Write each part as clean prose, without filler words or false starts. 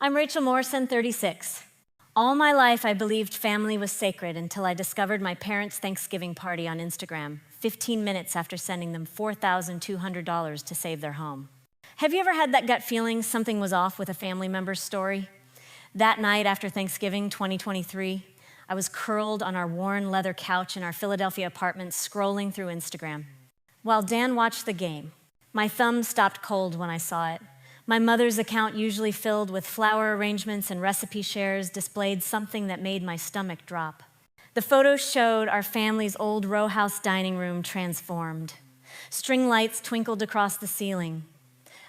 I'm Rachel Morrison, 36. All my life, I believed family was sacred until I discovered my parents' Thanksgiving party on Instagram, 15 minutes after sending them $4,200 to save their home. Have you ever had that gut feeling something was off with a family member's story? That night after Thanksgiving 2023, I was curled on our worn leather couch in our Philadelphia apartment, scrolling through Instagram. While Dan watched the game, my thumb stopped cold when I saw it. My mother's account, usually filled with flower arrangements and recipe shares, displayed something that made my stomach drop. The photos showed our family's old row house dining room transformed. String lights twinkled across the ceiling.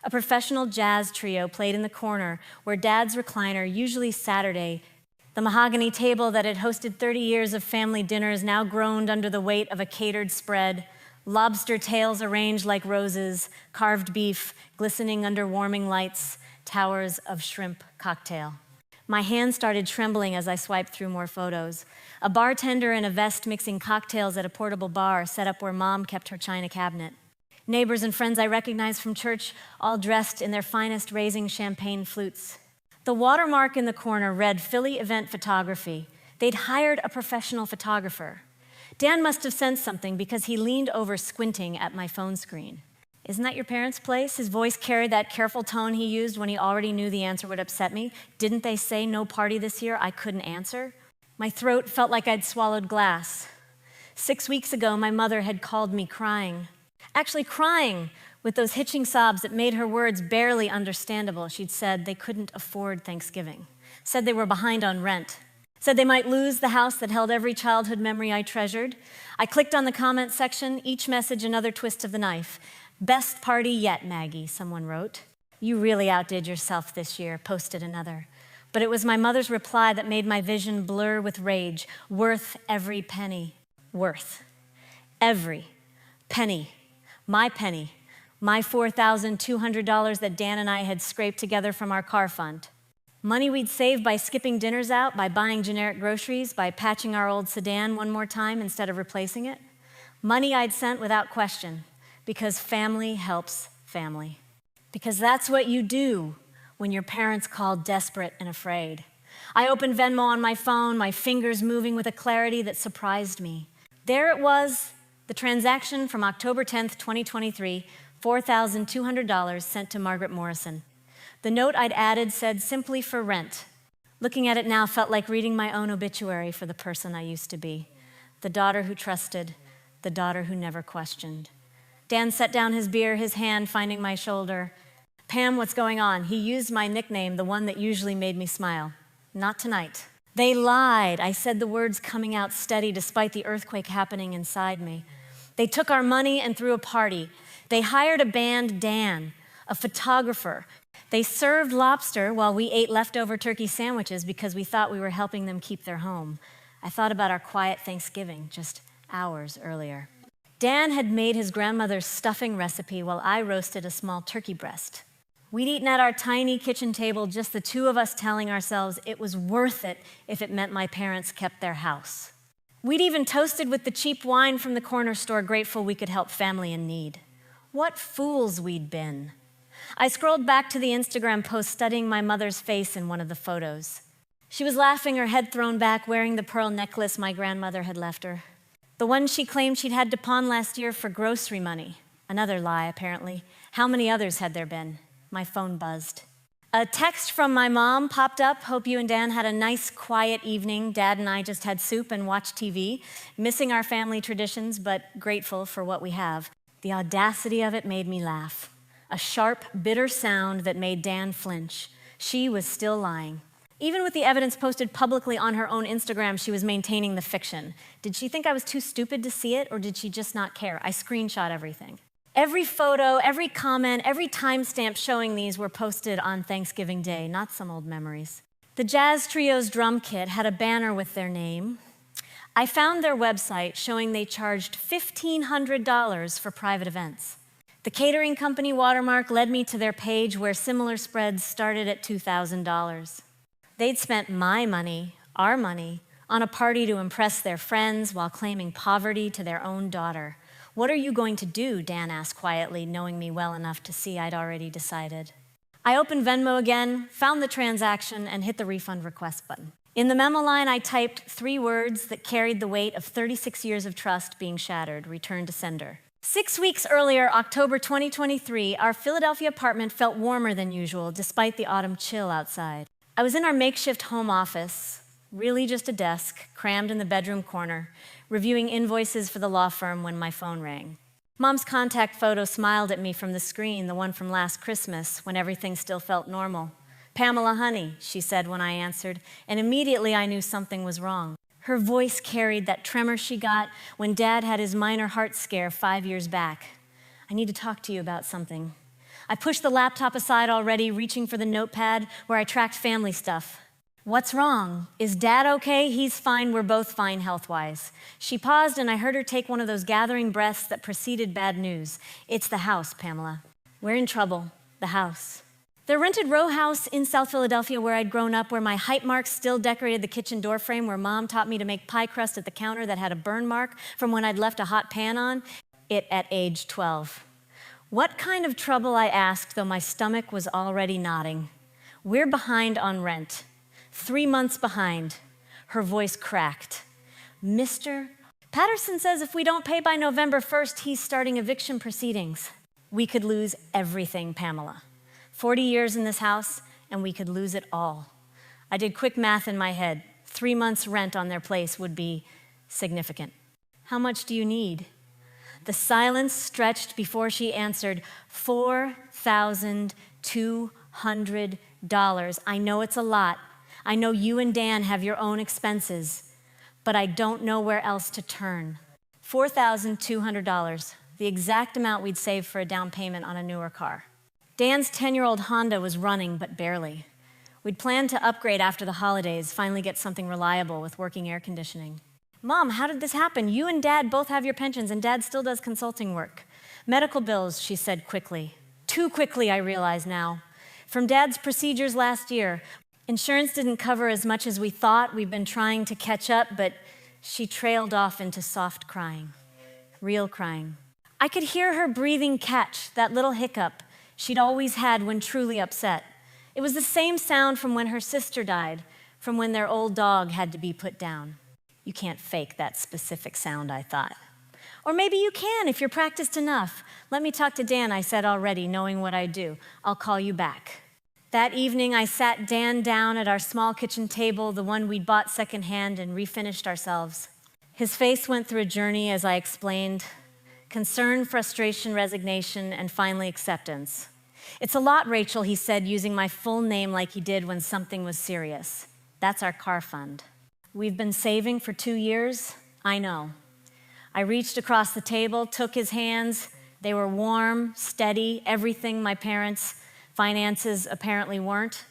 A professional jazz trio played in the corner where Dad's recliner, usually Saturday. The mahogany table that had hosted 30 years of family dinners now groaned under the weight of a catered spread. Lobster tails arranged like roses, carved beef glistening under warming lights, towers of shrimp cocktail. My hand started trembling as I swiped through more photos. A bartender in a vest mixing cocktails at a portable bar set up where Mom kept her china cabinet. Neighbors and friends I recognized from church, all dressed in their finest, raising champagne flutes. The watermark in the corner read Philly Event Photography. They'd hired a professional photographer. Dan must have sensed something because he leaned over squinting at my phone screen. Isn't that your parents' place? His voice carried that careful tone he used when he already knew the answer would upset me. Didn't they say no party this year? I couldn't answer. My throat felt like I'd swallowed glass. 6 weeks ago, my mother had called me crying. Actually crying with those hitching sobs that made her words barely understandable. She'd said they couldn't afford Thanksgiving. Said they were behind on rent. Said they might lose the house that held every childhood memory I treasured. I clicked on the comment section, each message another twist of the knife. Best party yet, Maggie, someone wrote. You really outdid yourself this year, posted another. But it was my mother's reply that made my vision blur with rage. Worth every penny. Worth. Every penny. My $4,200 that Dan and I had scraped together from our car fund. Money we'd saved by skipping dinners out, by buying generic groceries, by patching our old sedan one more time instead of replacing it. Money I'd sent without question, because family helps family. Because that's what you do when your parents call desperate and afraid. I opened Venmo on my phone, my fingers moving with a clarity that surprised me. There it was, the transaction from October 10th, 2023, $4,200 sent to Margaret Morrison. The note I'd added said simply for rent. Looking at it now felt like reading my own obituary for the person I used to be. The daughter who trusted, the daughter who never questioned. Dan set down his beer, his hand finding my shoulder. Pam, what's going on? He used my nickname, the one that usually made me smile. Not tonight. They lied. I said the words coming out steady despite the earthquake happening inside me. They took our money and threw a party. They hired a band, Dan, a photographer. They served lobster while we ate leftover turkey sandwiches because we thought we were helping them keep their home. I thought about our quiet Thanksgiving just hours earlier. Dan had made his grandmother's stuffing recipe while I roasted a small turkey breast. We'd eaten at our tiny kitchen table, just the two of us telling ourselves it was worth it if it meant my parents kept their house. We'd even toasted with the cheap wine from the corner store, grateful we could help family in need. What fools we'd been. I scrolled back to the Instagram post, studying my mother's face in one of the photos. She was laughing, her head thrown back, wearing the pearl necklace my grandmother had left her. The one she claimed she'd had to pawn last year for grocery money. Another lie, apparently. How many others had there been? My phone buzzed. A text from my mom popped up. Hope you and Dan had a nice, quiet evening. Dad and I just had soup and watched TV. Missing our family traditions, but grateful for what we have. The audacity of it made me laugh. A sharp, bitter sound that made Dan flinch. She was still lying. Even with the evidence posted publicly on her own Instagram, she was maintaining the fiction. Did she think I was too stupid to see it, or did she just not care? I screenshot everything. Every photo, every comment, every timestamp showing these were posted on Thanksgiving Day, not some old memories. The Jazz Trio's drum kit had a banner with their name. I found their website showing they charged $1,500 for private events. The catering company watermark led me to their page where similar spreads started at $2,000. They'd spent my money, our money, on a party to impress their friends while claiming poverty to their own daughter. What are you going to do? Dan asked quietly, knowing me well enough to see I'd already decided. I opened Venmo again, found the transaction, and hit the refund request button. In the memo line, I typed 3 words that carried the weight of 36 years of trust being shattered: return to sender. 6 weeks earlier, October 2023, our Philadelphia apartment felt warmer than usual, despite the autumn chill outside. I was in our makeshift home office, really just a desk, crammed in the bedroom corner, reviewing invoices for the law firm when my phone rang. Mom's contact photo smiled at me from the screen, the one from last Christmas, when everything still felt normal. "Pamela, honey," she said when I answered, and immediately I knew something was wrong. Her voice carried that tremor she got when Dad had his minor heart scare 5 years back. "I need to talk to you about something." I pushed the laptop aside already, reaching for the notepad where I tracked family stuff. "What's wrong? Is Dad okay?" "He's fine. We're both fine health-wise." She paused, and I heard her take one of those gathering breaths that preceded bad news. "It's the house, Pamela. We're in trouble. The house." The rented row house in South Philadelphia where I'd grown up, where my height marks still decorated the kitchen door frame, where Mom taught me to make pie crust at the counter that had a burn mark from when I'd left a hot pan on it at age 12. What kind of trouble, I asked, though my stomach was already nodding. "We're behind on rent. 3 months behind." Her voice cracked. "Mr. Patterson says if we don't pay by November 1st, he's starting eviction proceedings." We could lose everything, Pamela. 40 years in this house, and we could lose it all. I did quick math in my head. 3 months' rent on their place would be significant. "How much do you need?" The silence stretched before she answered. $4,200. I know it's a lot. I know you and Dan have your own expenses, but I don't know where else to turn. $4,200, the exact amount we'd save for a down payment on a newer car. Dan's 10-year-old Honda was running, but barely. We'd planned to upgrade after the holidays, finally get something reliable with working air conditioning. "Mom, how did this happen? You and Dad both have your pensions, and Dad still does consulting work." "Medical bills," she said quickly. Too quickly, I realize now. "From Dad's procedures last year. Insurance didn't cover as much as we thought. We've been trying to catch up," but she trailed off into soft crying. Real crying. I could hear her breathing catch, that little hiccup she'd always had when truly upset. It was the same sound from when her sister died, from when their old dog had to be put down. You can't fake that specific sound, I thought. Or maybe you can if you're practiced enough. "Let me talk to Dan," I said already, knowing what I'd do. "I'll call you back." That evening, I sat Dan down at our small kitchen table, the one we'd bought secondhand, and refinished ourselves. His face went through a journey as I explained: concern, frustration, resignation, and finally acceptance. "It's a lot, Rachel," he said, using my full name like he did when something was serious. "That's our car fund. We've been saving for 2 years. I know." I reached across the table, took his hands. They were warm, steady, everything my parents' finances apparently weren't,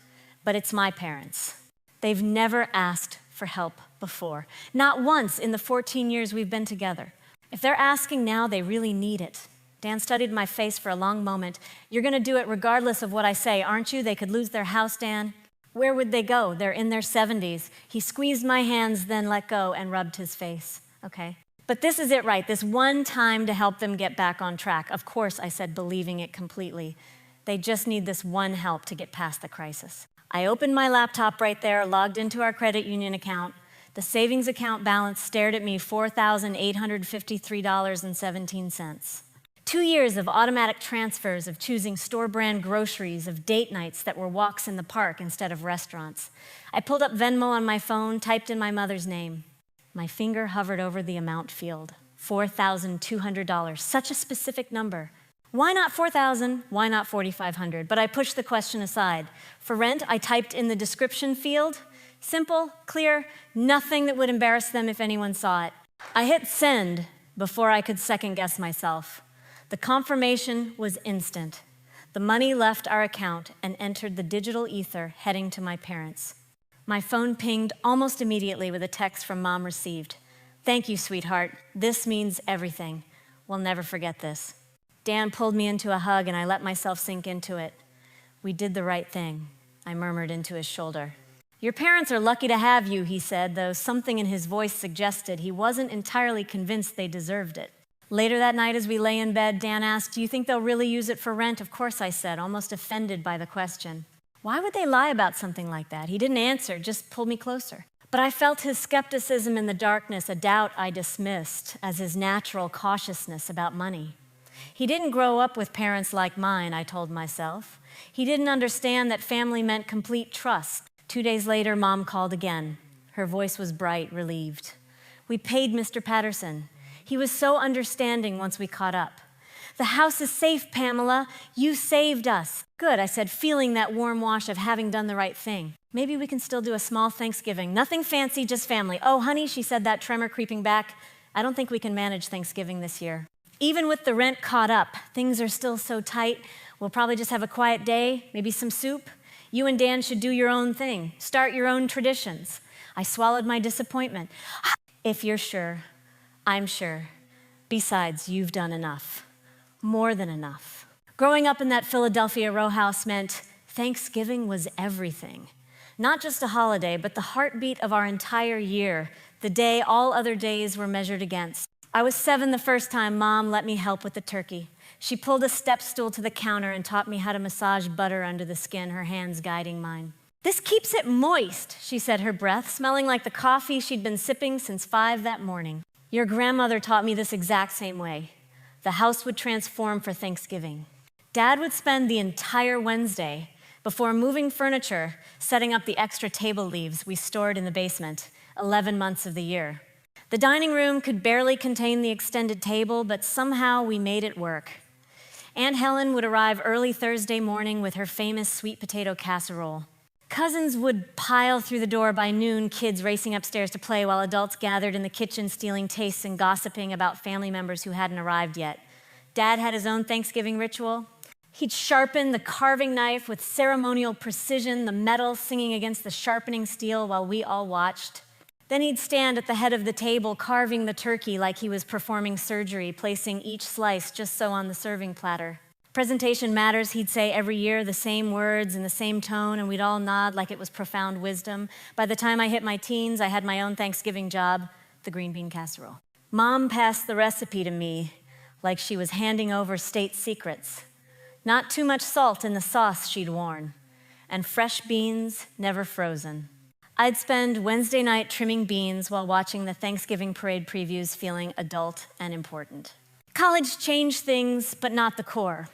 but it's my parents. They've never asked for help before, not once in the 14 years we've been together. If they're asking now, they really need it. Dan studied my face for a long moment. "You're going to do it regardless of what I say, aren't you? They could lose their house, Dan." "Where would they go? They're in their 70s. He squeezed my hands, then let go and rubbed his face. "Okay. But this is it, right? This one time to help them get back on track." "Of course," I said, believing it completely. "They just need this one help to get past the crisis." I opened my laptop right there, logged into our credit union account. The savings account balance stared at me, $4,853.17. 2 years of automatic transfers, of choosing store-brand groceries, of date nights that were walks in the park instead of restaurants. I pulled up Venmo on my phone, typed in my mother's name. My finger hovered over the amount field. $4,200, such a specific number. Why not 4,000? Why not 4,500? But I pushed the question aside. For rent, I typed in the description field. Simple, clear, nothing that would embarrass them if anyone saw it. I hit send before I could second-guess myself. The confirmation was instant. The money left our account and entered the digital ether, heading to my parents. My phone pinged almost immediately with a text from Mom received. "Thank you, sweetheart. This means everything. We'll never forget this." Dan pulled me into a hug, and I let myself sink into it. "We did the right thing," I murmured into his shoulder. "Your parents are lucky to have you," he said, though something in his voice suggested he wasn't entirely convinced they deserved it. Later that night, as we lay in bed, Dan asked, "Do you think they'll really use it for rent?" "Of course," I said, almost offended by the question. Why would they lie about something like that? He didn't answer, just pulled me closer. But I felt his skepticism in the darkness, a doubt I dismissed as his natural cautiousness about money. He didn't grow up with parents like mine, I told myself. He didn't understand that family meant complete trust. 2 days later, Mom called again. Her voice was bright, relieved. "We paid Mr. Patterson. He was so understanding once we caught up. The house is safe, Pamela. You saved us." "Good," I said, feeling that warm wash of having done the right thing. "Maybe we can still do a small Thanksgiving. Nothing fancy, just family." "Oh, honey," she said, that tremor creeping back, "I don't think we can manage Thanksgiving this year. Even with the rent caught up, things are still so tight. We'll probably just have a quiet day, maybe some soup. You and Dan should do your own thing. Start your own traditions." I swallowed my disappointment. "If you're sure, I'm sure. Besides, you've done enough. More than enough." Growing up in that Philadelphia row house meant Thanksgiving was everything. Not just a holiday, but the heartbeat of our entire year, the day all other days were measured against. I was 7 the first time Mom let me help with the turkey. She pulled a step stool to the counter and taught me how to massage butter under the skin, her hands guiding mine. "This keeps it moist," she said, her breath smelling like the coffee she'd been sipping since 5 that morning. "Your grandmother taught me this exact same way. The house would transform for Thanksgiving." Dad would spend the entire Wednesday before moving furniture, setting up the extra table leaves we stored in the basement, 11 months of the year. The dining room could barely contain the extended table, but somehow we made it work. Aunt Helen would arrive early Thursday morning with her famous sweet potato casserole. Cousins would pile through the door by noon, kids racing upstairs to play while adults gathered in the kitchen stealing tastes and gossiping about family members who hadn't arrived yet. Dad had his own Thanksgiving ritual. He'd sharpen the carving knife with ceremonial precision, the metal singing against the sharpening steel while we all watched. Then he'd stand at the head of the table, carving the turkey like he was performing surgery, placing each slice just so on the serving platter. "Presentation matters," he'd say every year, the same words in the same tone, and we'd all nod like it was profound wisdom. By the time I hit my teens, I had my own Thanksgiving job, the green bean casserole. Mom passed the recipe to me like she was handing over state secrets. Not too much salt in the sauce she'd worn, and fresh beans never frozen. I'd spend Wednesday night trimming beans while watching the Thanksgiving parade previews, feeling adult and important. College changed things, but not the core.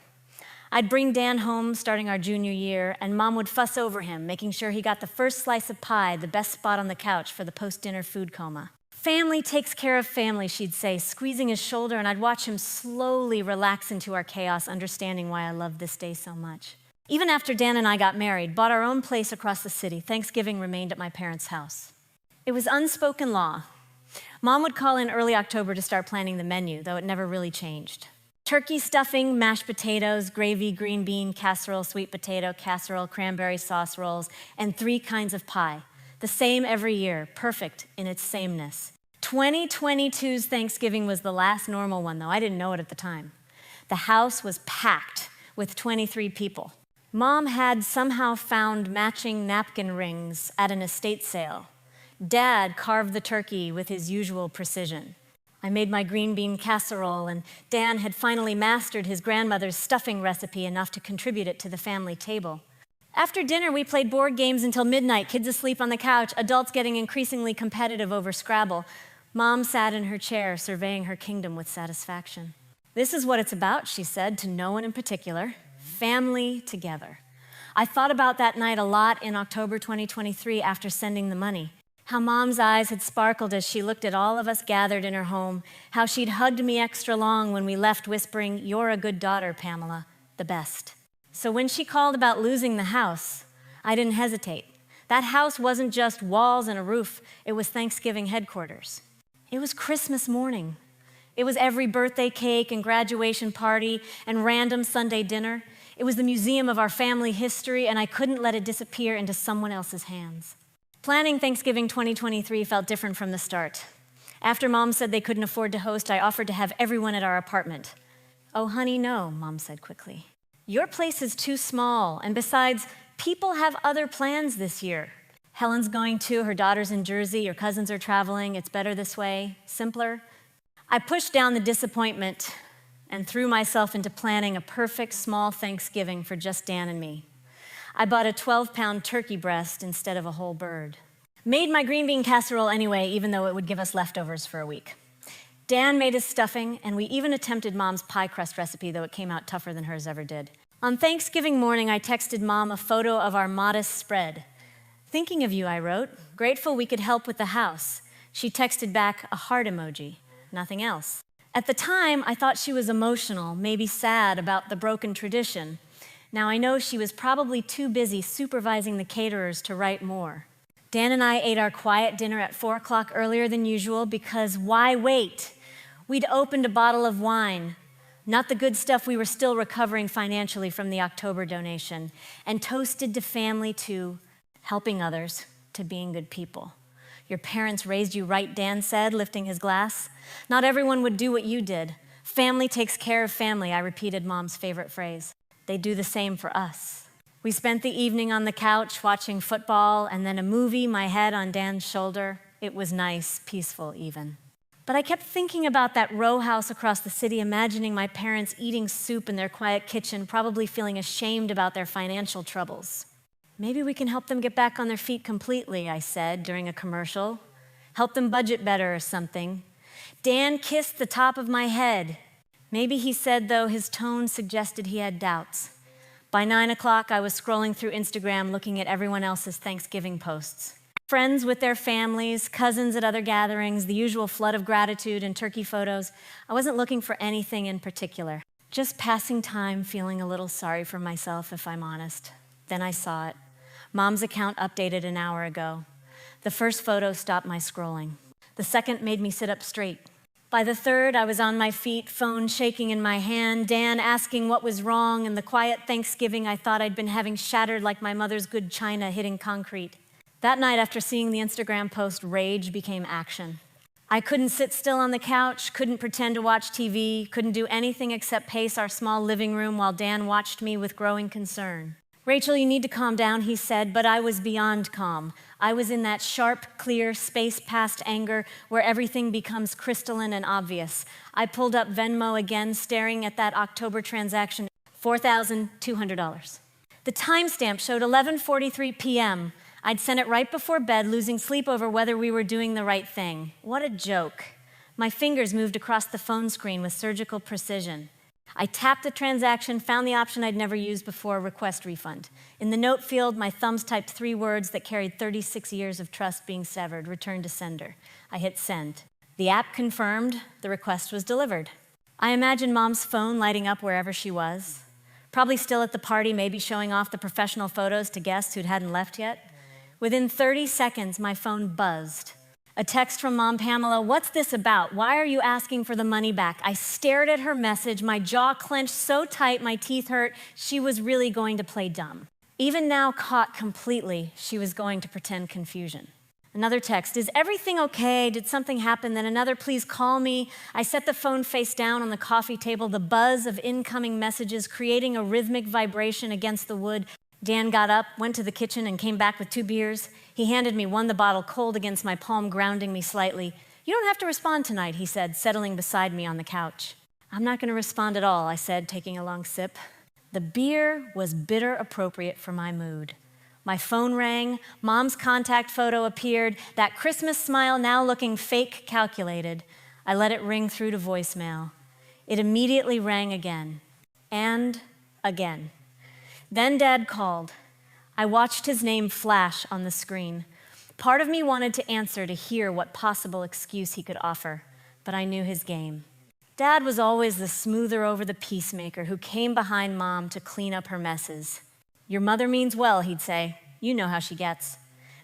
I'd bring Dan home starting our junior year, and Mom would fuss over him, making sure he got the first slice of pie, the best spot on the couch for the post-dinner food coma. "Family takes care of family," she'd say, squeezing his shoulder, and I'd watch him slowly relax into our chaos, understanding why I loved this day so much. Even after Dan and I got married, bought our own place across the city, Thanksgiving remained at my parents' house. It was unspoken law. Mom would call in early October to start planning the menu, though it never really changed. Turkey stuffing, mashed potatoes, gravy, green bean, casserole, sweet potato, casserole, cranberry sauce rolls, and 3 kinds of pie. The same every year, perfect in its sameness. 2022's Thanksgiving was the last normal one, though. I didn't know it at the time. The house was packed with 23 people. Mom had somehow found matching napkin rings at an estate sale. Dad carved the turkey with his usual precision. I made my green bean casserole, and Dan had finally mastered his grandmother's stuffing recipe enough to contribute it to the family table. After dinner, we played board games until midnight, kids asleep on the couch, adults getting increasingly competitive over Scrabble. Mom sat in her chair, surveying her kingdom with satisfaction. "This is what it's about," she said, to no one in particular. "Family together." I thought about that night a lot in October 2023 after sending the money. How Mom's eyes had sparkled as she looked at all of us gathered in her home, how she'd hugged me extra long when we left, whispering, "You're a good daughter, Pamela, the best." So when she called about losing the house, I didn't hesitate. That house wasn't just walls and a roof, it was Thanksgiving headquarters. It was Christmas morning. It was every birthday cake and graduation party and random Sunday dinner. It was the museum of our family history, and I couldn't let it disappear into someone else's hands. Planning Thanksgiving 2023 felt different from the start. After Mom said they couldn't afford to host, I offered to have everyone at our apartment. "Oh, honey, no," Mom said quickly. "Your place is too small, and besides, people have other plans this year. Helen's going too, her daughter's in Jersey, your cousins are traveling, it's better this way, simpler." I pushed down the disappointment and threw myself into planning a perfect small Thanksgiving for just Dan and me. I bought a 12-pound turkey breast instead of a whole bird. Made my green bean casserole anyway, even though it would give us leftovers for a week. Dan made his stuffing, and we even attempted Mom's pie crust recipe, though it came out tougher than hers ever did. On Thanksgiving morning, I texted Mom a photo of our modest spread. "Thinking of you," I wrote. "Grateful we could help with the house." She texted back a heart emoji, nothing else. At the time, I thought she was emotional, maybe sad about the broken tradition. Now I know she was probably too busy supervising the caterers to write more. Dan and I ate our quiet dinner at 4 o'clock earlier than usual because why wait? We'd opened a bottle of wine, not the good stuff we were still recovering financially from the October donation, and toasted to family, to helping others, to being good people. "Your parents raised you right," Dan said, lifting his glass. "Not everyone would do what you did. Family takes care of family," I repeated Mom's favorite phrase. "They do the same for us." We spent the evening on the couch watching football and then a movie, my head on Dan's shoulder. It was nice, peaceful even. But I kept thinking about that row house across the city, imagining my parents eating soup in their quiet kitchen, probably feeling ashamed about their financial troubles. "Maybe we can help them get back on their feet completely," I said during a commercial. "Help them budget better or something." Dan kissed the top of my head. Maybe he said, though his tone suggested he had doubts. By 9 o'clock, I was scrolling through Instagram looking at everyone else's Thanksgiving posts. Friends with their families, cousins at other gatherings, the usual flood of gratitude and turkey photos. I wasn't looking for anything in particular. Just passing time, feeling a little sorry for myself, if I'm honest. Then I saw it. Mom's account updated an hour ago. The first photo stopped my scrolling. The second made me sit up straight. By the third, I was on my feet, phone shaking in my hand, Dan asking what was wrong, and the quiet Thanksgiving I thought I'd been having shattered like my mother's good china hitting concrete. That night, after seeing the Instagram post, rage became action. I couldn't sit still on the couch, couldn't pretend to watch TV, couldn't do anything except pace our small living room while Dan watched me with growing concern. "Rachel, you need to calm down," he said, but I was beyond calm. I was in that sharp, clear, space past anger where everything becomes crystalline and obvious. I pulled up Venmo again, staring at that October transaction, $4,200. The timestamp showed 11:43 p.m. I'd sent it right before bed, losing sleep over whether we were doing the right thing. What a joke. My fingers moved across the phone screen with surgical precision. I tapped the transaction, found the option I'd never used before, request refund. In the note field, my thumbs typed 3 words that carried 36 years of trust being severed, return to sender. I hit send. The app confirmed the request was delivered. I imagined Mom's phone lighting up wherever she was, probably still at the party, maybe showing off the professional photos to guests who hadn't left yet. Within 30 seconds, my phone buzzed. A text from Mom Pamela, "What's this about? Why are you asking for the money back?" I stared at her message, my jaw clenched so tight my teeth hurt. She was really going to play dumb. Even now caught completely, she was going to pretend confusion. Another text, "Is everything okay? Did something happen?" Then another, "Please call me." I set the phone face down on the coffee table, the buzz of incoming messages creating a rhythmic vibration against the wood. Dan got up, went to the kitchen, and came back with 2 beers. He handed me one, the bottle cold against my palm, grounding me slightly. "You don't have to respond tonight," he said, settling beside me on the couch. "I'm not going to respond at all," I said, taking a long sip. The beer was bitter appropriate for my mood. My phone rang, Mom's contact photo appeared, that Christmas smile now looking fake calculated. I let it ring through to voicemail. It immediately rang again, and again. Then Dad called. I watched his name flash on the screen. Part of me wanted to answer to hear what possible excuse he could offer, but I knew his game. Dad was always the smoother over the peacemaker who came behind Mom to clean up her messes. "Your mother means well," he'd say. "You know how she gets."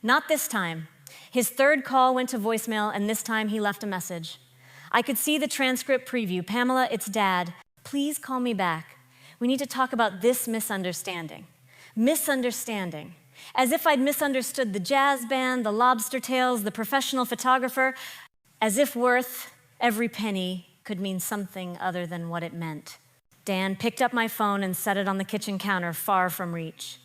Not this time. His third call went to voicemail, and this time he left a message. I could see the transcript preview. "Pamela, it's Dad. Please call me back. We need to talk about this misunderstanding." Misunderstanding. As if I'd misunderstood the jazz band, the lobster tails, the professional photographer, as if worth every penny could mean something other than what it meant. Dan picked up my phone and set it on the kitchen counter, far from reach.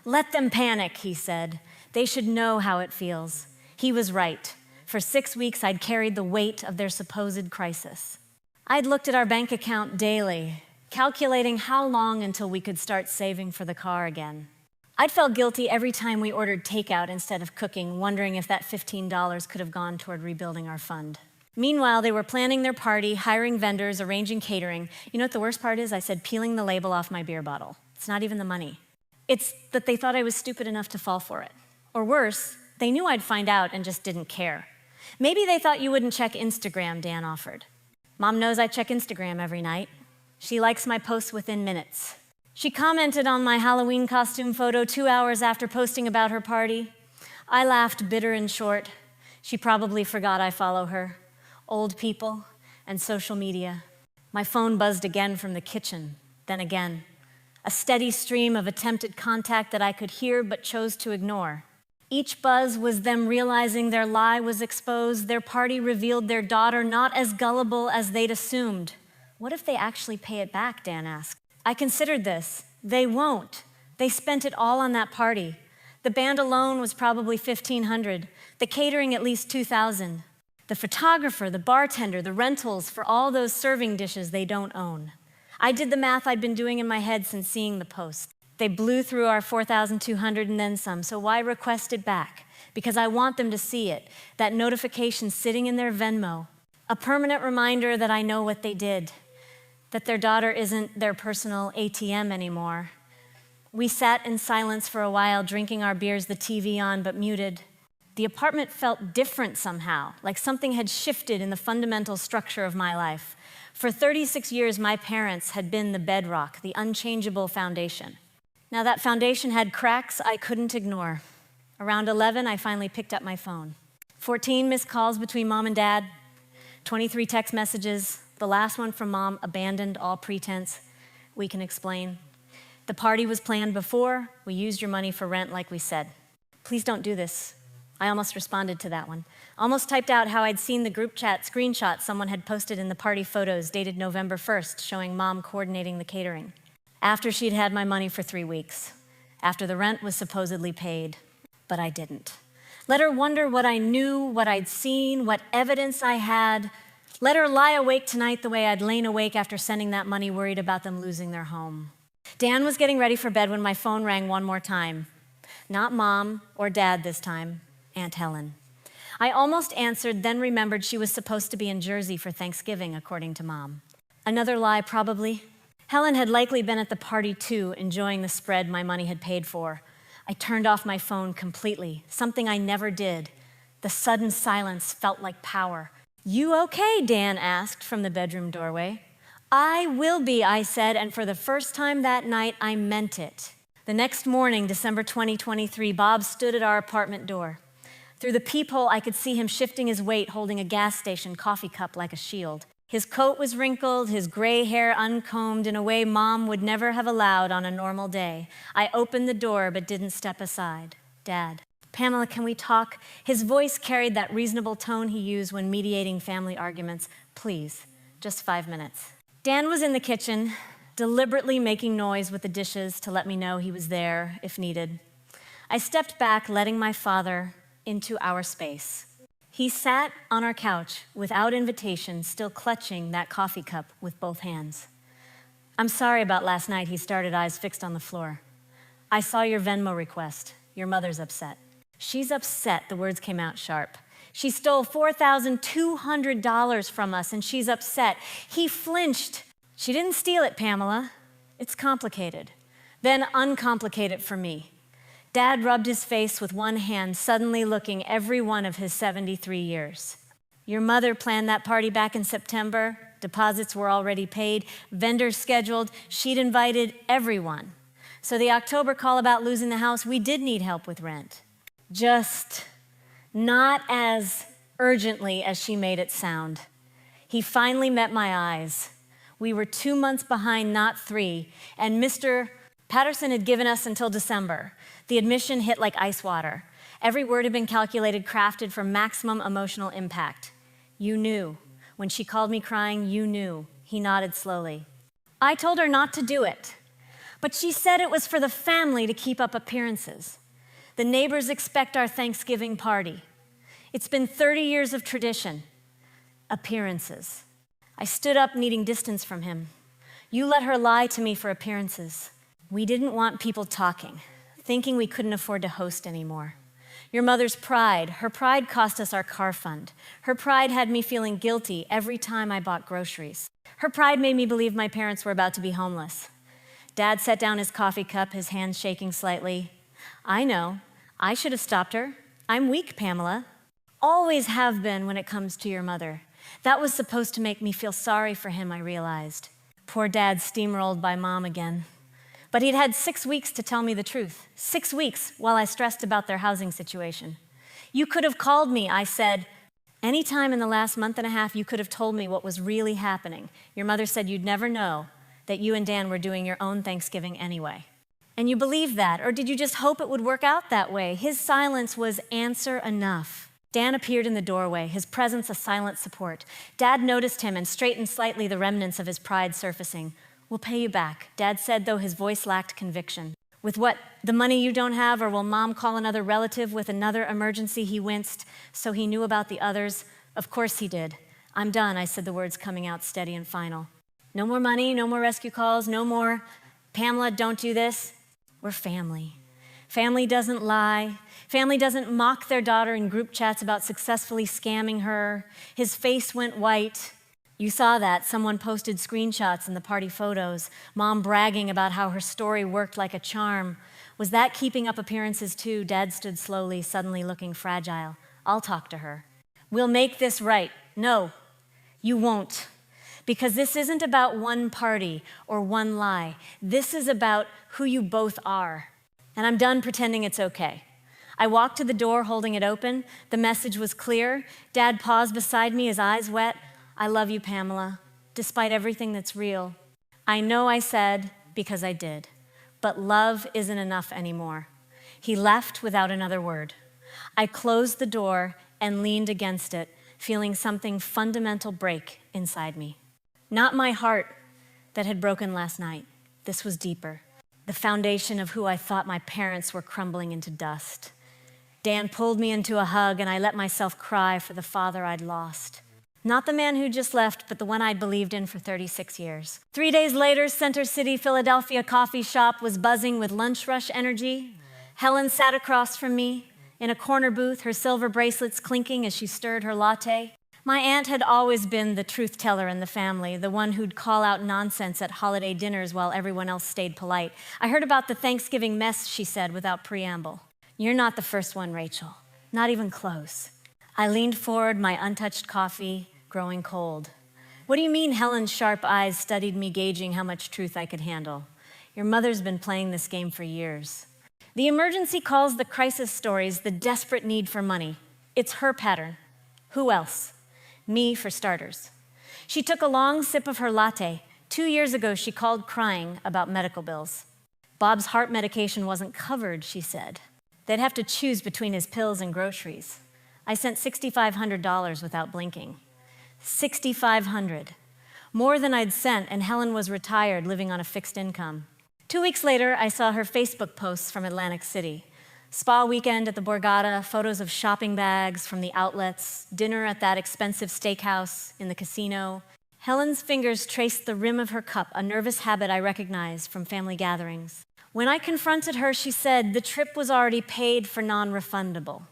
"Let them panic," he said. "They should know how it feels." He was right. For 6 weeks, I'd carried the weight of their supposed crisis. I'd looked at our bank account daily, calculating how long until we could start saving for the car again. I'd felt guilty every time we ordered takeout instead of cooking, wondering if that $15 could have gone toward rebuilding our fund. Meanwhile, they were planning their party, hiring vendors, arranging catering. You know what the worst part is? I said, peeling the label off my beer bottle. It's not even the money. It's that they thought I was stupid enough to fall for it. Or worse, they knew I'd find out and just didn't care. Maybe they thought you wouldn't check Instagram, Dan offered. Mom knows I check Instagram every night. She likes my posts within minutes. She commented on my Halloween costume photo 2 hours after posting about her party. I laughed bitter and short. She probably forgot I follow her. Old people and social media. My phone buzzed again from the kitchen, then again. A steady stream of attempted contact that I could hear but chose to ignore. Each buzz was them realizing their lie was exposed. Their party revealed their daughter not as gullible as they'd assumed. What if they actually pay it back, Dan asked. I considered this. They won't. They spent it all on that party. The band alone was probably $1,500. The catering at least $2,000. The photographer, the bartender, the rentals for all those serving dishes they don't own. I did the math I'd been doing in my head since seeing the post. They blew through our $4,200 and then some, so why request it back? Because I want them to see it, that notification sitting in their Venmo, a permanent reminder that I know what they did, that their daughter isn't their personal ATM anymore. We sat in silence for a while, drinking our beers, the TV on, but muted. The apartment felt different somehow, like something had shifted in the fundamental structure of my life. For 36 years, my parents had been the bedrock, the unchangeable foundation. Now that foundation had cracks I couldn't ignore. Around 11, I finally picked up my phone. 14 missed calls between Mom and Dad, 23 text messages. The last one from Mom abandoned all pretense. We can explain. The party was planned before. We used your money for rent like we said. Please don't do this. I almost responded to that one. Almost typed out how I'd seen the group chat screenshot someone had posted in the party photos dated November 1st, showing Mom coordinating the catering. After she'd had my money for 3 weeks. After the rent was supposedly paid. But I didn't. Let her wonder what I knew, what I'd seen, what evidence I had. Let her lie awake tonight the way I'd lain awake after sending that money, worried about them losing their home. Dan was getting ready for bed when my phone rang one more time. Not Mom or Dad this time, Aunt Helen. I almost answered, then remembered she was supposed to be in Jersey for Thanksgiving, according to Mom. Another lie, probably. Helen had likely been at the party too, enjoying the spread my money had paid for. I turned off my phone completely, something I never did. The sudden silence felt like power. You okay? Dan asked from the bedroom doorway. I will be, I said, and for the first time that night, I meant it. The next morning, December 2023, Bob stood at our apartment door. Through the peephole, I could see him shifting his weight, holding a gas station coffee cup like a shield. His coat was wrinkled, his gray hair uncombed in a way Mom would never have allowed on a normal day. I opened the door but didn't step aside. Dad. Pamela, can we talk? His voice carried that reasonable tone he used when mediating family arguments. Please, just 5 minutes. Dan was in the kitchen, deliberately making noise with the dishes to let me know he was there if needed. I stepped back, letting my father into our space. He sat on our couch without invitation, still clutching that coffee cup with both hands. I'm sorry about last night, he started, eyes fixed on the floor. I saw your Venmo request. Your mother's upset. She's upset, the words came out sharp. She stole $4,200 from us and she's upset. He flinched. She didn't steal it, Pamela. It's complicated. Then uncomplicate it for me. Dad rubbed his face with one hand, suddenly looking every one of his 73 years. Your mother planned that party back in September. Deposits were already paid, vendors scheduled. She'd invited everyone. So the October call about losing the house, we did need help with rent. Just not as urgently as she made it sound. He finally met my eyes. We were 2 months behind, not 3, and Mr. Patterson had given us until December. The admission hit like ice water. Every word had been calculated, crafted for maximum emotional impact. You knew. When she called me crying, you knew. He nodded slowly. I told her not to do it, but she said it was for the family to keep up appearances. The neighbors expect our Thanksgiving party. It's been 30 years of tradition. Appearances. I stood up, needing distance from him. You let her lie to me for appearances. We didn't want people talking, thinking we couldn't afford to host anymore. Your mother's pride, her pride cost us our car fund. Her pride had me feeling guilty every time I bought groceries. Her pride made me believe my parents were about to be homeless. Dad set down his coffee cup, his hands shaking slightly. I know. I should have stopped her. I'm weak, Pamela. Always have been when it comes to your mother. That was supposed to make me feel sorry for him, I realized. Poor Dad steamrolled by Mom again. But he'd had 6 weeks to tell me the truth. 6 weeks while I stressed about their housing situation. You could have called me, I said. Any time in the last month and a half, you could have told me what was really happening. Your mother said you'd never know that you and Dan were doing your own Thanksgiving anyway. And you believed that, or did you just hope it would work out that way? His silence was answer enough. Dan appeared in the doorway, his presence a silent support. Dad noticed him and straightened slightly, the remnants of his pride surfacing. We'll pay you back, Dad said, though his voice lacked conviction. With what, the money you don't have, or will Mom call another relative with another emergency? He winced, so he knew about the others. Of course he did. I'm done, I said, the words coming out steady and final. No more money, no more rescue calls, no more, Pamela, don't do this. We're family. Family doesn't lie. Family doesn't mock their daughter in group chats about successfully scamming her. His face went white. You saw that. Someone posted screenshots in the party photos, Mom bragging about how her story worked like a charm. Was that keeping up appearances too? Dad stood slowly, suddenly looking fragile. I'll talk to her. We'll make this right. No, you won't. Because this isn't about one party or one lie. This is about who you both are. And I'm done pretending it's okay. I walked to the door holding it open. The message was clear. Dad paused beside me, his eyes wet. I love you, Pamela, despite everything that's real. I know I said, because I did, but love isn't enough anymore. He left without another word. I closed the door and leaned against it, feeling something fundamental break inside me. Not my heart that had broken last night. This was deeper. The foundation of who I thought my parents were crumbling into dust. Dan pulled me into a hug, and I let myself cry for the father I'd lost. Not the man who just left, but the one I'd believed in for 36 years. 3 days later, Center City, Philadelphia coffee shop was buzzing with lunch rush energy. Helen sat across from me in a corner booth, her silver bracelets clinking as she stirred her latte. My aunt had always been the truth teller in the family, the one who'd call out nonsense at holiday dinners while everyone else stayed polite. I heard about the Thanksgiving mess, she said without preamble. You're not the first one, Rachel. Not even close. I leaned forward, my untouched coffee growing cold. What do you mean? Helen's sharp eyes studied me, gauging how much truth I could handle. Your mother's been playing this game for years. The emergency calls the crisis stories the desperate need for money. It's her pattern. Who else? Me, for starters. She took a long sip of her latte. 2 years ago, she called crying about medical bills. Bob's heart medication wasn't covered, she said. They'd have to choose between his pills and groceries. I sent $6,500 without blinking. $6,500. More than I'd sent, and Helen was retired, living on a fixed income. 2 weeks later, I saw her Facebook posts from Atlantic City. Spa weekend at the Borgata, photos of shopping bags from the outlets, dinner at that expensive steakhouse in the casino. Helen's fingers traced the rim of her cup, a nervous habit I recognized from family gatherings. When I confronted her, she said the trip was already paid for non-refundable.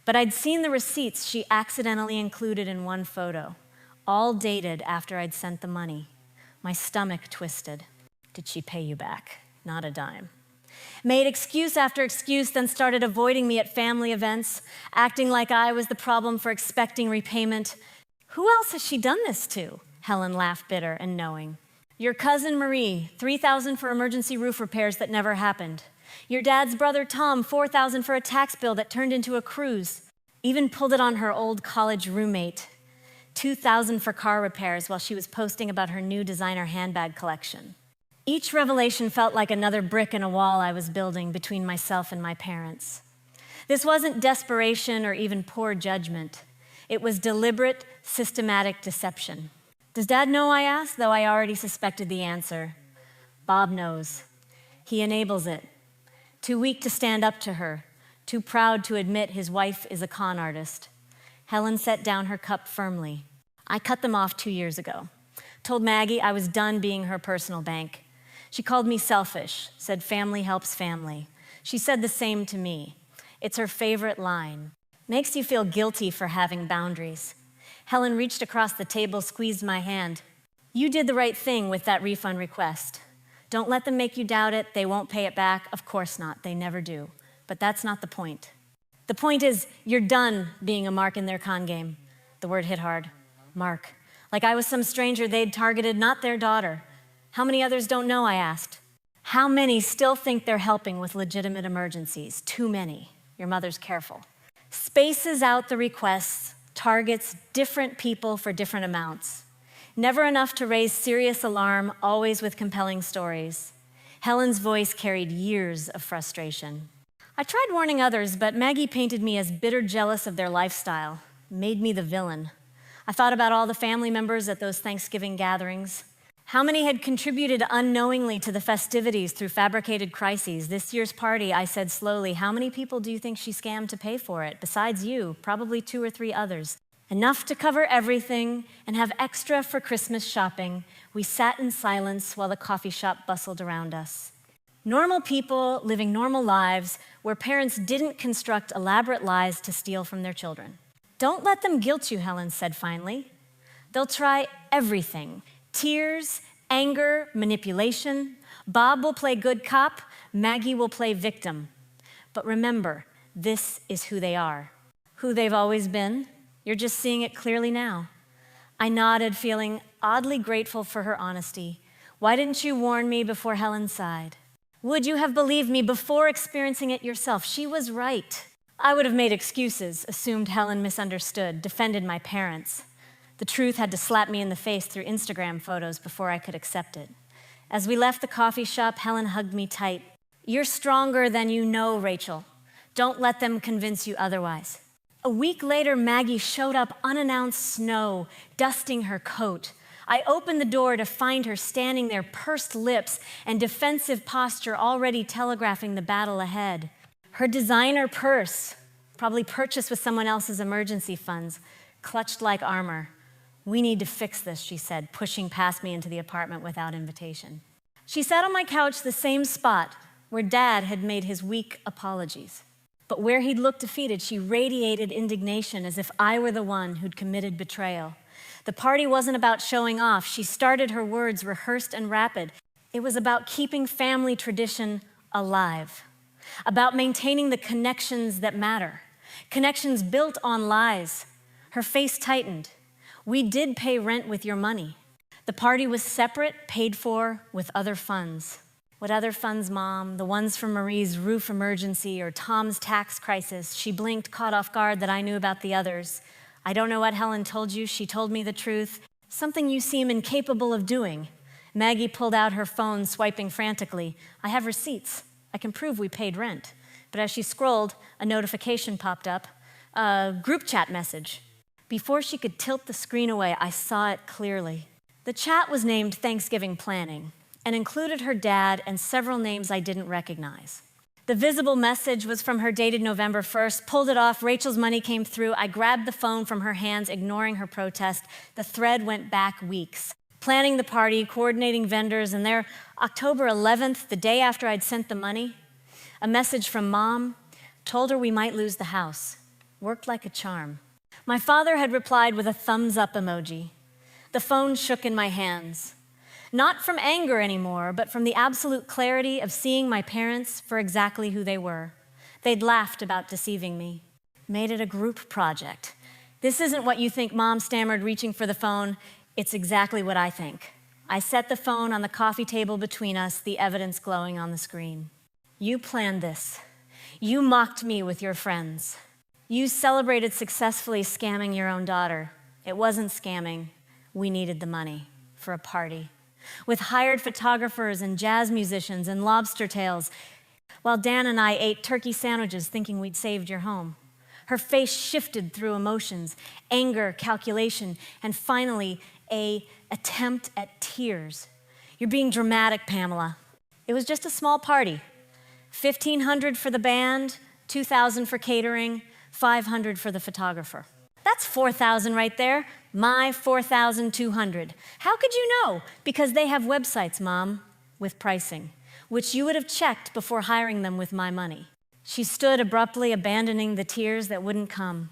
But I'd seen the receipts she accidentally included in one photo, all dated after I'd sent the money. My stomach twisted. Did she pay you back? Not a dime. Made excuse after excuse, then started avoiding me at family events, acting like I was the problem for expecting repayment. Who else has she done this to? Helen laughed, bitter and knowing. Your cousin Marie, $3,000 for emergency roof repairs that never happened. Your dad's brother Tom, $4,000 for a tax bill that turned into a cruise. Even pulled it on her old college roommate. $2,000 for car repairs while she was posting about her new designer handbag collection. Each revelation felt like another brick in a wall I was building between myself and my parents. This wasn't desperation or even poor judgment. It was deliberate, systematic deception. Does Dad know, I asked, though I already suspected the answer. Bob knows. He enables it. Too weak to stand up to her, too proud to admit his wife is a con artist. Helen set down her cup firmly. I cut them off 2 years ago. Told Maggie I was done being her personal bank. She called me selfish, said family helps family. She said the same to me. It's her favorite line. Makes you feel guilty for having boundaries. Helen reached across the table, squeezed my hand. You did the right thing with that refund request. Don't let them make you doubt it. They won't pay it back. Of course not. They never do. But that's not the point. The point is, you're done being a mark in their con game. The word hit hard. Mark. Like I was some stranger they'd targeted, not their daughter. How many others don't know, I asked. How many still think they're helping with legitimate emergencies? Too many. Your mother's careful. Spaces out the requests, targets different people for different amounts. Never enough to raise serious alarm, always with compelling stories. Helen's voice carried years of frustration. I tried warning others, but Maggie painted me as bitter jealous of their lifestyle, made me the villain. I thought about all the family members at those Thanksgiving gatherings. How many had contributed unknowingly to the festivities through fabricated crises? This year's party, I said slowly, how many people do you think she scammed to pay for it? Besides you, probably 2 or 3 others. Enough to cover everything and have extra for Christmas shopping. We sat in silence while the coffee shop bustled around us. Normal people living normal lives where parents didn't construct elaborate lies to steal from their children. Don't let them guilt you, Helen said finally. They'll try everything. Tears, anger, manipulation. Bob will play good cop. Maggie will play victim. But remember, this is who they are. Who they've always been. You're just seeing it clearly now. I nodded, feeling oddly grateful for her honesty. Why didn't you warn me before Helen sighed? Would you have believed me before experiencing it yourself? She was right. I would have made excuses, assumed Helen misunderstood, defended my parents. The truth had to slap me in the face through Instagram photos before I could accept it. As we left the coffee shop, Helen hugged me tight. You're stronger than you know, Rachel. Don't let them convince you otherwise. A week later, Maggie showed up unannounced snow, dusting her coat. I opened the door to find her standing there, pursed lips and defensive posture already telegraphing the battle ahead. Her designer purse, probably purchased with someone else's emergency funds, clutched like armor. We need to fix this, she said, pushing past me into the apartment without invitation. She sat on my couch, the same spot where Dad had made his weak apologies. But where he'd looked defeated, she radiated indignation as if I were the one who'd committed betrayal. The party wasn't about showing off. She started her words rehearsed and rapid. It was about keeping family tradition alive, about maintaining the connections that matter, connections built on lies. Her face tightened. We did pay rent with your money. The party was separate, paid for with other funds. What other funds, Mom? The ones from Marie's roof emergency or Tom's tax crisis. She blinked, caught off guard that I knew about the others. I don't know what Helen told you. She told me the truth. Something you seem incapable of doing. Maggie pulled out her phone, swiping frantically. I have receipts. I can prove we paid rent. But as she scrolled, a notification popped up, a group chat message. Before she could tilt the screen away, I saw it clearly. The chat was named Thanksgiving Planning and included her dad and several names I didn't recognize. The visible message was from her dated November 1st, pulled it off, Rachel's money came through. I grabbed the phone from her hands, ignoring her protest. The thread went back weeks. Planning the party, coordinating vendors, and there, October 11th, the day after I'd sent the money, a message from Mom told her we might lose the house. Worked like a charm. My father had replied with a thumbs up emoji. The phone shook in my hands. Not from anger anymore, but from the absolute clarity of seeing my parents for exactly who they were. They'd laughed about deceiving me. Made it a group project. This isn't what you think, Mom stammered, reaching for the phone. It's exactly what I think. I set the phone on the coffee table between us, the evidence glowing on the screen. You planned this. You mocked me with your friends. You celebrated successfully scamming your own daughter. It wasn't scamming. We needed the money for a party, with hired photographers and jazz musicians and lobster tails, while Dan and I ate turkey sandwiches thinking we'd saved your home. Her face shifted through emotions, anger, calculation, and finally, an attempt at tears. You're being dramatic, Pamela. It was just a small party. $1,500 for the band, $2,000 for catering, $500 for the photographer. That's 4,000 right there. My 4,200. How could you know? Because they have websites, Mom, with pricing, which you would have checked before hiring them with my money. She stood abruptly, abandoning the tears that wouldn't come.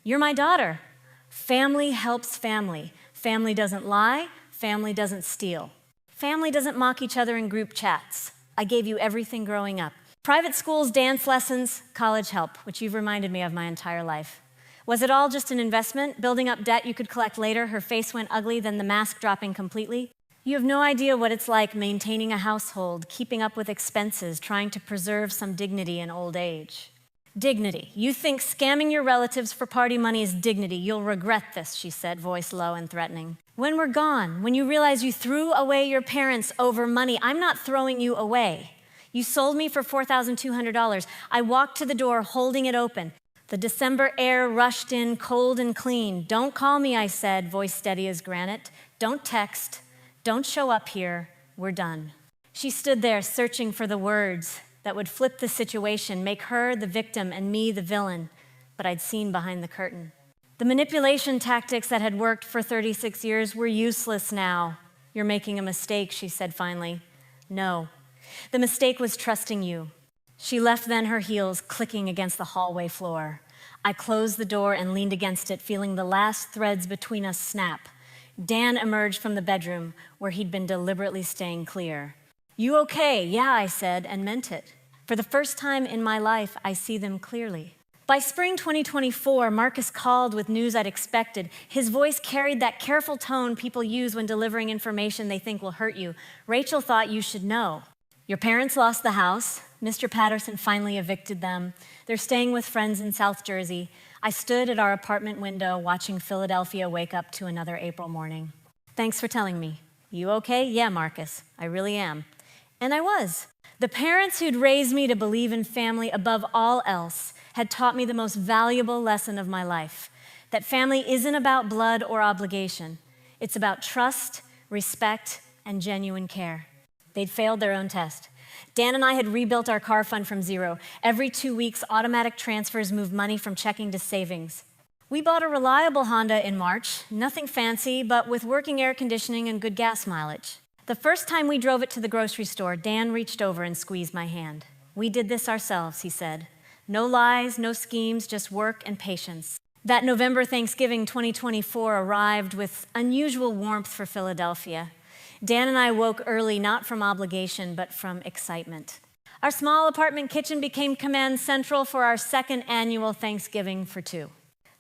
You're my daughter. Family helps family. Family doesn't lie. Family doesn't steal. Family doesn't mock each other in group chats. I gave you everything growing up. Private schools, dance lessons, college help, which you've reminded me of my entire life. Was it all just an investment, building up debt you could collect later? Her face went ugly, then the mask dropping completely. You have no idea what it's like maintaining a household, keeping up with expenses, trying to preserve some dignity in old age. Dignity. You think scamming your relatives for party money is dignity. You'll regret this, she said, voice low and threatening. When we're gone, when you realize you threw away your parents over money, I'm not throwing you away. You sold me for $4,200. I walked to the door holding it open. The December air rushed in cold and clean. Don't call me, I said, voice steady as granite. Don't text. Don't show up here. We're done. She stood there searching for the words that would flip the situation, make her the victim and me the villain, but I'd seen behind the curtain. The manipulation tactics that had worked for 36 years were useless now. You're making a mistake, she said finally. No. The mistake was trusting you. She left then, her heels clicking against the hallway floor. I closed the door and leaned against it, feeling the last threads between us snap. Dan emerged from the bedroom where he'd been deliberately staying clear. You okay? Yeah, I said, and meant it. For the first time in my life, I see them clearly. By spring 2024, Marcus called with news I'd expected. His voice carried that careful tone people use when delivering information they think will hurt you. Rachel thought you should know. Your parents lost the house. Mr. Patterson finally evicted them. They're staying with friends in South Jersey. I stood at our apartment window watching Philadelphia wake up to another April morning. Thanks for telling me. You okay? Yeah, Marcus, I really am. And I was. The parents who'd raised me to believe in family above all else had taught me the most valuable lesson of my life, that family isn't about blood or obligation. It's about trust, respect, and genuine care. They'd failed their own test. Dan and I had rebuilt our car fund from zero. Every 2 weeks, automatic transfers moved money from checking to savings. We bought a reliable Honda in March, nothing fancy, but with working air conditioning and good gas mileage. The first time we drove it to the grocery store, Dan reached over and squeezed my hand. We did this ourselves, he said. No lies, no schemes, just work and patience. That November Thanksgiving 2024 arrived with unusual warmth for Philadelphia. Dan and I woke early, not from obligation, but from excitement. Our small apartment kitchen became command central for our second annual Thanksgiving for two.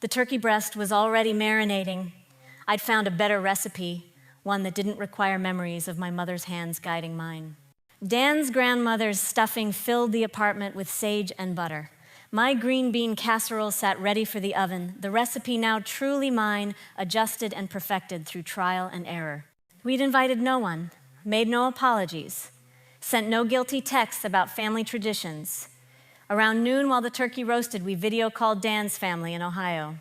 The turkey breast was already marinating. I'd found a better recipe, one that didn't require memories of my mother's hands guiding mine. Dan's grandmother's stuffing filled the apartment with sage and butter. My green bean casserole sat ready for the oven, the recipe now truly mine, adjusted and perfected through trial and error. We'd invited no one, made no apologies, sent no guilty texts about family traditions. Around noon, while the turkey roasted, we video called Dan's family in Ohio.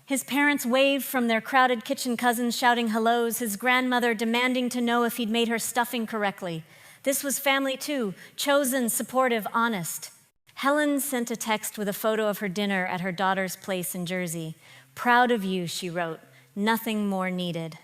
His parents waved from their crowded kitchen cousins shouting hellos, his grandmother demanding to know if he'd made her stuffing correctly. This was family too, chosen, supportive, honest. Helen sent a text with a photo of her dinner at her daughter's place in Jersey. Proud of you, she wrote, nothing more needed.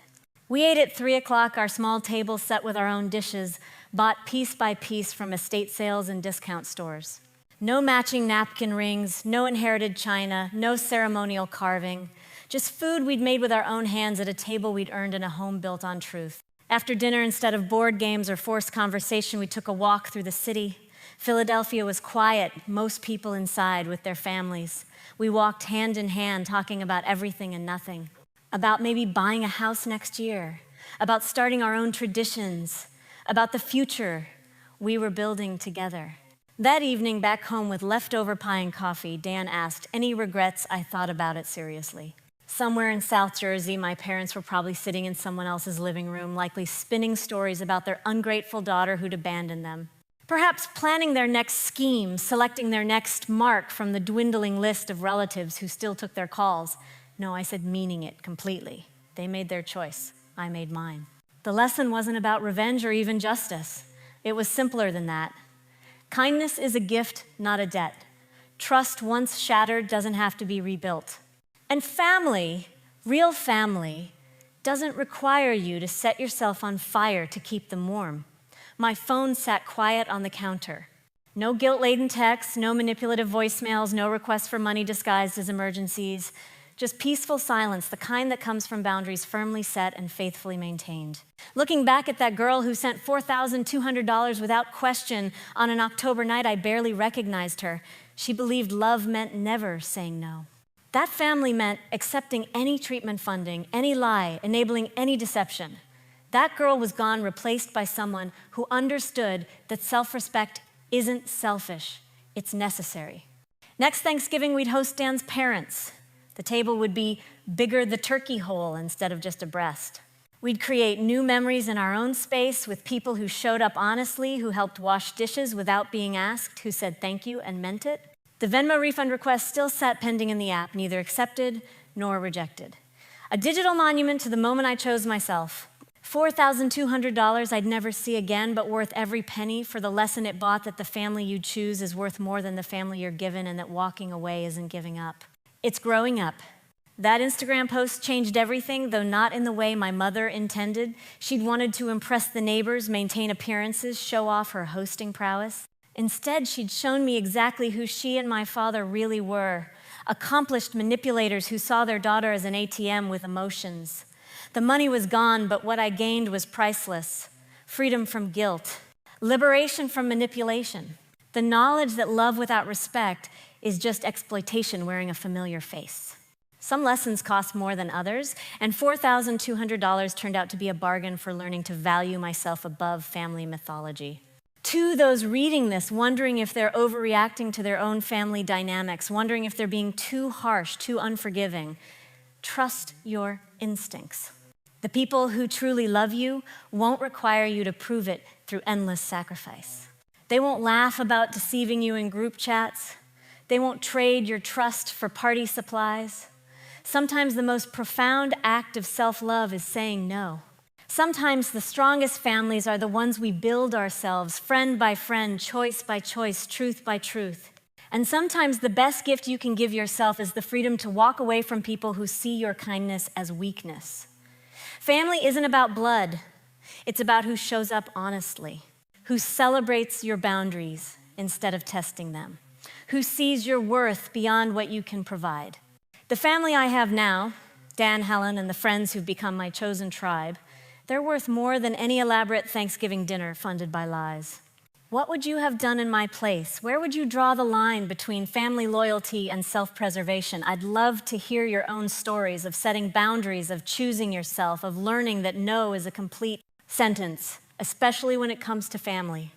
We ate at 3 o'clock, our small table set with our own dishes, bought piece by piece from estate sales and discount stores. No matching napkin rings, no inherited china, no ceremonial carving. Just food we'd made with our own hands at a table we'd earned in a home built on truth. After dinner, instead of board games or forced conversation, we took a walk through the city. Philadelphia was quiet, most people inside with their families. We walked hand in hand, talking about everything and nothing. About maybe buying a house next year. About starting our own traditions. About the future we were building together. That evening, back home with leftover pie and coffee, Dan asked, any regrets? I thought about it seriously. Somewhere in South Jersey, my parents were probably sitting in someone else's living room, likely spinning stories about their ungrateful daughter who'd abandoned them. Perhaps planning their next scheme, selecting their next mark from the dwindling list of relatives who still took their calls. No, I said meaning it completely. They made their choice. I made mine. The lesson wasn't about revenge or even justice. It was simpler than that. Kindness is a gift, not a debt. Trust once shattered doesn't have to be rebuilt. And family, real family, doesn't require you to set yourself on fire to keep them warm. My phone sat quiet on the counter. No guilt-laden texts, no manipulative voicemails, no requests for money disguised as emergencies. Just peaceful silence, the kind that comes from boundaries firmly set and faithfully maintained. Looking back at that girl who sent $4,200 without question on an October night, I barely recognized her. She believed love meant never saying no. That family meant accepting any treatment funding, any lie, enabling any deception. That girl was gone, replaced by someone who understood that self-respect isn't selfish, it's necessary. Next Thanksgiving, we'd host Dan's parents. The table would be bigger the turkey hole instead of just a breast. We'd create new memories in our own space with people who showed up honestly, who helped wash dishes without being asked, who said thank you and meant it. The Venmo refund request still sat pending in the app, neither accepted nor rejected. A digital monument to the moment I chose myself. $4,200 I'd never see again, but worth every penny for the lesson it bought that the family you choose is worth more than the family you're given and that walking away isn't giving up. It's growing up. That Instagram post changed everything, though not in the way my mother intended. She'd wanted to impress the neighbors, maintain appearances, show off her hosting prowess. Instead, she'd shown me exactly who she and my father really were, accomplished manipulators who saw their daughter as an ATM with emotions. The money was gone, but what I gained was priceless. Freedom from guilt, liberation from manipulation, the knowledge that love without respect is just exploitation wearing a familiar face. Some lessons cost more than others, and $4,200 turned out to be a bargain for learning to value myself above family mythology. To those reading this, wondering if they're overreacting to their own family dynamics, wondering if they're being too harsh, too unforgiving, trust your instincts. The people who truly love you won't require you to prove it through endless sacrifice. They won't laugh about deceiving you in group chats. They won't trade your trust for party supplies. Sometimes the most profound act of self-love is saying no. Sometimes the strongest families are the ones we build ourselves, friend by friend, choice by choice, truth by truth. And sometimes the best gift you can give yourself is the freedom to walk away from people who see your kindness as weakness. Family isn't about blood. It's about who shows up honestly, who celebrates your boundaries instead of testing them, who sees your worth beyond what you can provide. The family I have now, Dan, Helen, and the friends who've become my chosen tribe, they're worth more than any elaborate Thanksgiving dinner funded by lies. What would you have done in my place? Where would you draw the line between family loyalty and self-preservation? I'd love to hear your own stories of setting boundaries, of choosing yourself, of learning that no is a complete sentence, especially when it comes to family.